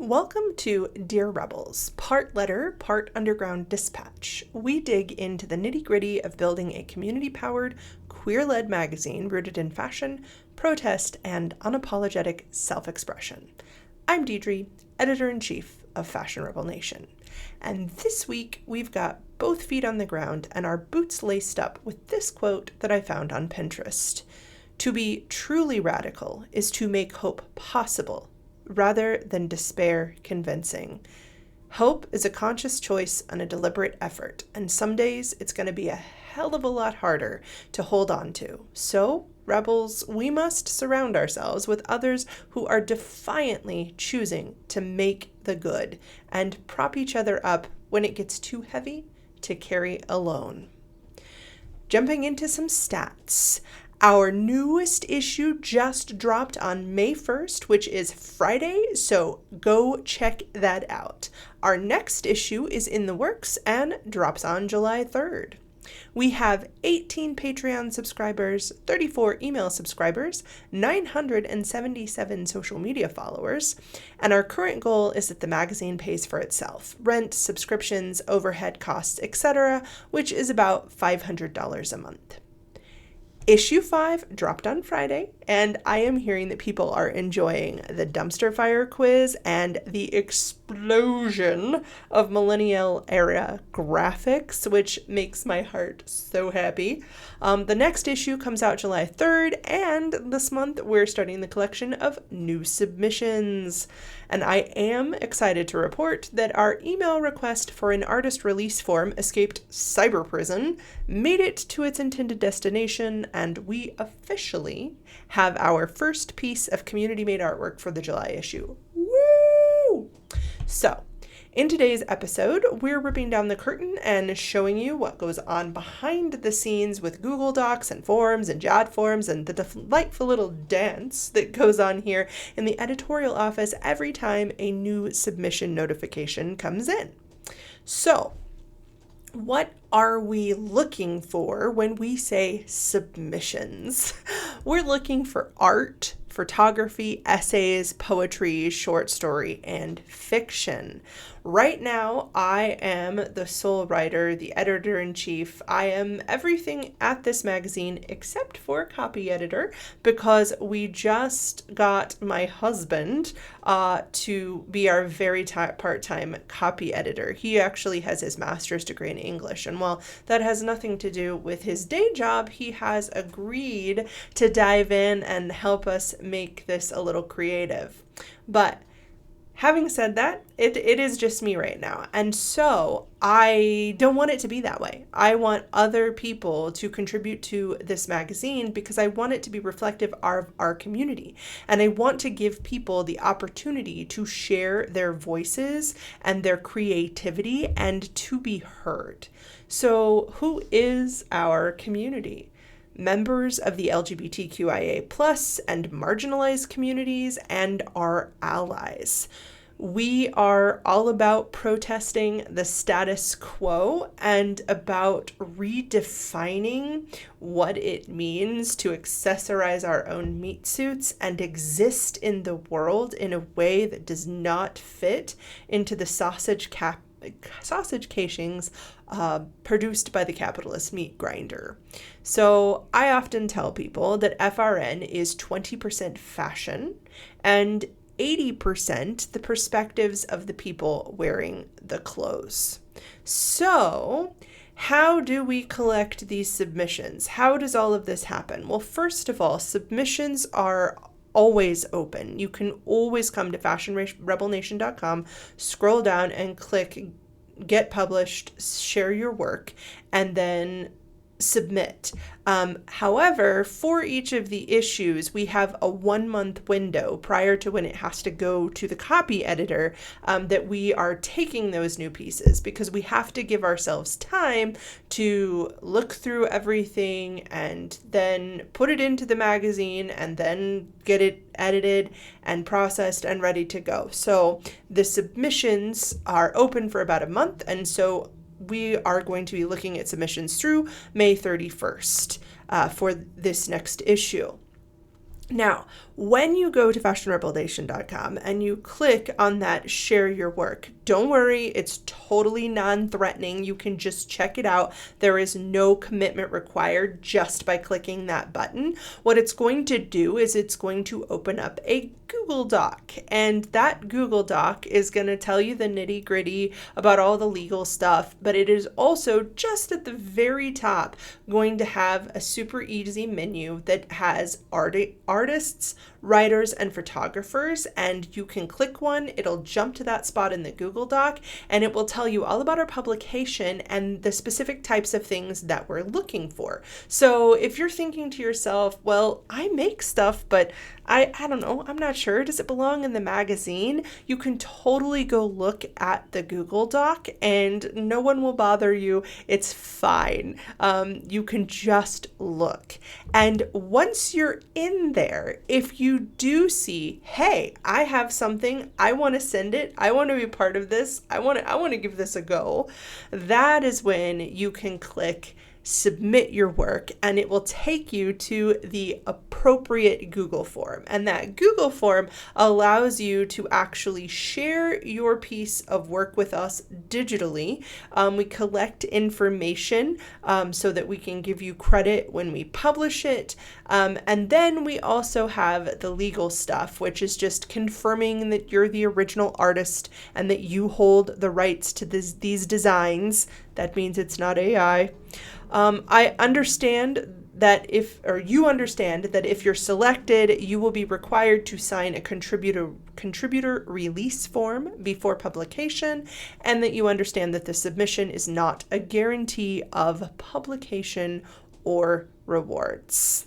Welcome to Dear Rebels, part letter, part underground dispatch. We dig into the nitty-gritty of building a community-powered, queer-led magazine rooted in fashion, protest, and unapologetic self-expression. I'm Deidre, editor-in-chief of Fashion Rebel Nation. And this week, we've got both feet on the ground and our boots laced up with this quote that I found on Pinterest. To be truly radical is to make hope possible, rather than despair convincing. Hope is a conscious choice and a deliberate effort, and some days it's going to be a hell of a lot harder to hold on to. So, rebels, we must surround ourselves with others who are defiantly choosing to make the good and prop each other up when it gets too heavy to carry alone. Jumping into some stats. Our newest issue just dropped on May 1st, which is Friday, so go check that out. Our next issue is in the works and drops on July 3rd. We have 18 Patreon subscribers, 34 email subscribers, 977 social media followers, and our current goal is that the magazine pays for itself. Rent, subscriptions, overhead costs, etc., which is about $500 a month. Issue 5 dropped on Friday, and I am hearing that people are enjoying the dumpster fire quiz and the explosion of millennial era graphics, which makes my heart so happy. The next issue comes out July 3rd, and this month we're starting the collection of new submissions. And I am excited to report that our email request for an artist release form escaped cyber prison, made it to its intended destination, and we officially have our first piece of community-made artwork for the July issue. Woo! So, in today's episode, we're ripping down the curtain and showing you what goes on behind the scenes with Google Docs and forums and JotForms and the delightful little dance that goes on here in the editorial office every time a new submission notification comes in. So, what are we looking for when we say submissions? We're looking for art, photography, essays, poetry, short story, and fiction. Right now, I am the sole writer, the editor-in-chief. I am everything at this magazine except for copy editor, because we just got my husband to be our very part-time copy editor. He actually has his master's degree in English, and while that has nothing to do with his day job, he has agreed to dive in and help us make this a little creative. But having said that, it is just me right now. And so I don't want it to be that way. I want other people to contribute to this magazine because I want it to be reflective of our community. And I want to give people the opportunity to share their voices and their creativity and to be heard. So who is our community? Members of the LGBTQIA+ and marginalized communities, and our allies. We are all about protesting the status quo and about redefining what it means to accessorize our own meat suits and exist in the world in a way that does not fit into the sausage casings produced by the capitalist meat grinder. So I often tell people that FRN is 20% fashion and 80% the perspectives of the people wearing the clothes. So how do we collect these submissions? How does all of this happen? Well, first of all, submissions are always open. You can always come to fashionrebelnation.com, scroll down and click get published, share your work, and then submit. However, for each of the issues, we have a 1-month window prior to when it has to go to the copy editor that we are taking those new pieces, because we have to give ourselves time to look through everything and then put it into the magazine and then get it edited and processed and ready to go. So the submissions are open for about a month, and so we are going to be looking at submissions through May 31st for this next issue. Now, When you go to fashionrebelnation.com and you click on that share your work, don't worry, it's totally non-threatening. You can just check it out. There is no commitment required just by clicking that button. What it's going to do is it's going to open up a Google Doc, and that Google Doc is going to tell you the nitty-gritty about all the legal stuff, but it is also just at the very top going to have a super easy menu that has artists, writers, and photographers, and you can click one, it'll jump to that spot in the Google Doc, and it will tell you all about our publication and the specific types of things that we're looking for. So if you're thinking to yourself, well, I make stuff, but I don't know, I'm not sure, does it belong in the magazine? You can totally go look at the Google Doc and no one will bother you. It's fine. You can just look. And once you're in there, if you do see, hey, I have something, I want to send it, I want to be part of this, I want to give this a go, that is when you can click submit your work, and it will take you to the appropriate Google form. And that Google form allows you to actually share your piece of work with us digitally. We collect information so that we can give you credit when we publish it. And then we also have the legal stuff, which is just confirming that you're the original artist and that you hold the rights to these designs. That means it's not AI. I understand that you understand that if you're selected, you will be required to sign a contributor release form before publication, and that you understand that the submission is not a guarantee of publication or rewards.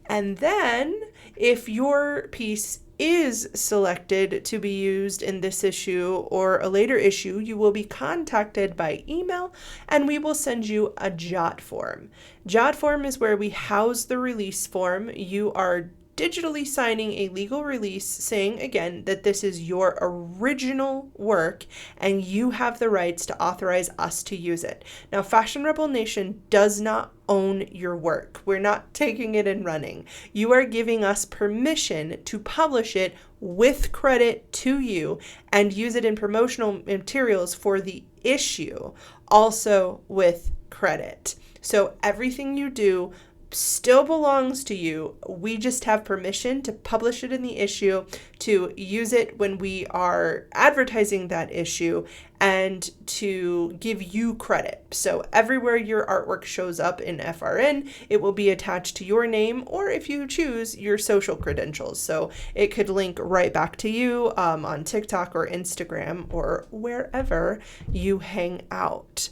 And then if your piece is selected to be used in this issue or a later issue, you will be contacted by email and we will send you a JOT form. JOT form is where we house the release form. You are digitally signing a legal release saying, again, that this is your original work and you have the rights to authorize us to use it. Now, Fashion Rebel Nation does not own your work. We're not taking it and running. You are giving us permission to publish it with credit to you and use it in promotional materials for the issue, also with credit. So everything you do still belongs to you. We just have permission to publish it in the issue, to use it when we are advertising that issue, and to give you credit. So everywhere your artwork shows up in FRN, it will be attached to your name, or if you choose, your social credentials. So it could link right back to you on TikTok or Instagram or wherever you hang out.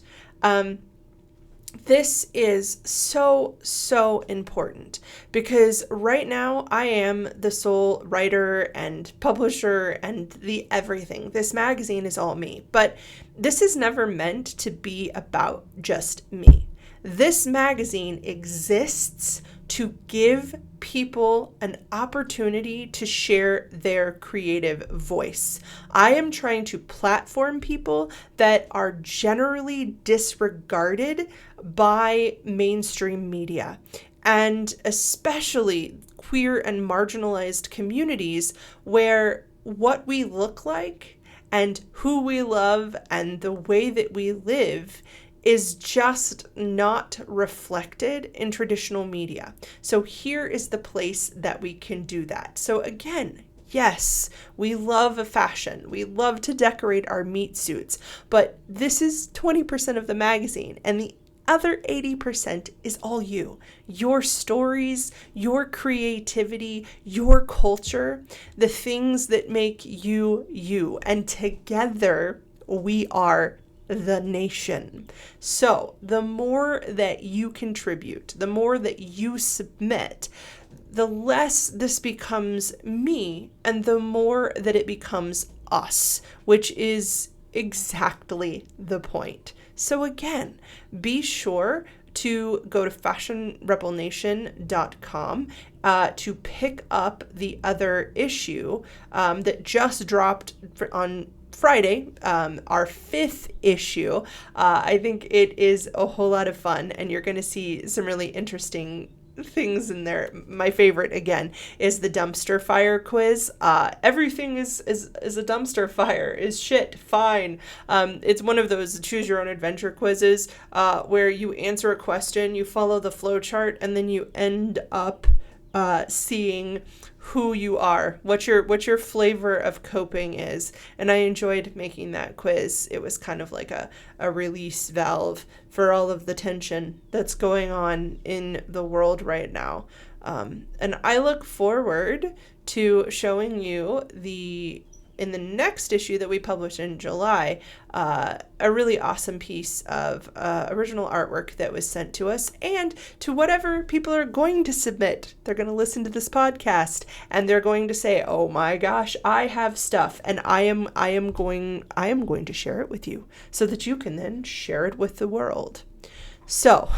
This is so important because right now I am the sole writer and publisher and the everything. This magazine is all me, but this is never meant to be about just me. This magazine exists to give people an opportunity to share their creative voice. I am trying to platform people that are generally disregarded by mainstream media, and especially queer and marginalized communities where what we look like and who we love and the way that we live is just not reflected in traditional media. So here is the place that we can do that. So again, yes, we love fashion. We love to decorate our meat suits, but this is 20% of the magazine, and the other 80% is all you. Your stories, your creativity, your culture, the things that make you you. And together we are the nation. So the more that you contribute, the more that you submit, the less this becomes me and the more that it becomes us, which is exactly the point. So again, be sure to go to fashionrebelnation.com to pick up the other issue that just dropped on Friday, our 5th issue. I think it is a whole lot of fun, and you're going to see some really interesting things in there. My favorite, again, is the dumpster fire quiz. Everything is a dumpster fire. Is shit fine? It's one of those choose your own adventure quizzes where you answer a question, you follow the flow chart, and then you end up seeing who you are, what your flavor of coping is. And I enjoyed making that quiz. It was kind of like a release valve for all of the tension that's going on in the world right now. And I look forward to showing you in the next issue that we publish in July, a really awesome piece of original artwork that was sent to us, and to whatever people are going to submit. They're going to listen to this podcast and they're going to say, "Oh my gosh, I have stuff, and I am going to share it with you so that you can then share it with the world." So,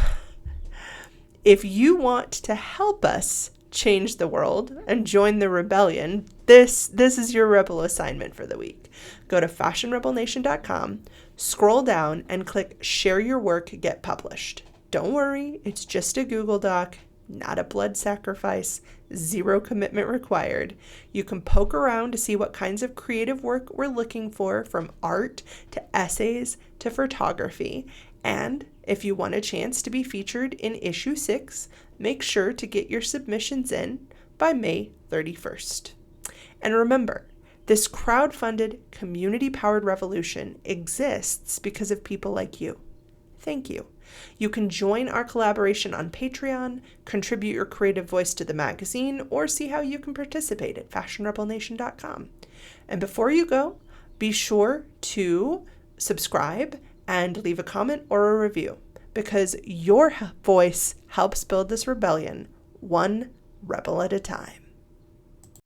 if you want to help us change the world and join the rebellion, this is your rebel assignment for the week. Go to fashionrebelnation.com, scroll down, and click Share Your Work, Get Published. Don't worry, it's just a Google Doc, not a blood sacrifice, zero commitment required. You can poke around to see what kinds of creative work we're looking for, from art to essays to photography. And if you want a chance to be featured in issue 6, make sure to get your submissions in by May 31st. And remember, this crowd-funded, community-powered revolution exists because of people like you. Thank you. You can join our collaboration on Patreon, contribute your creative voice to the magazine, or see how you can participate at fashionrebelnation.com. And before you go, be sure to subscribe and leave a comment or a review, because your voice helps build this rebellion, one rebel at a time.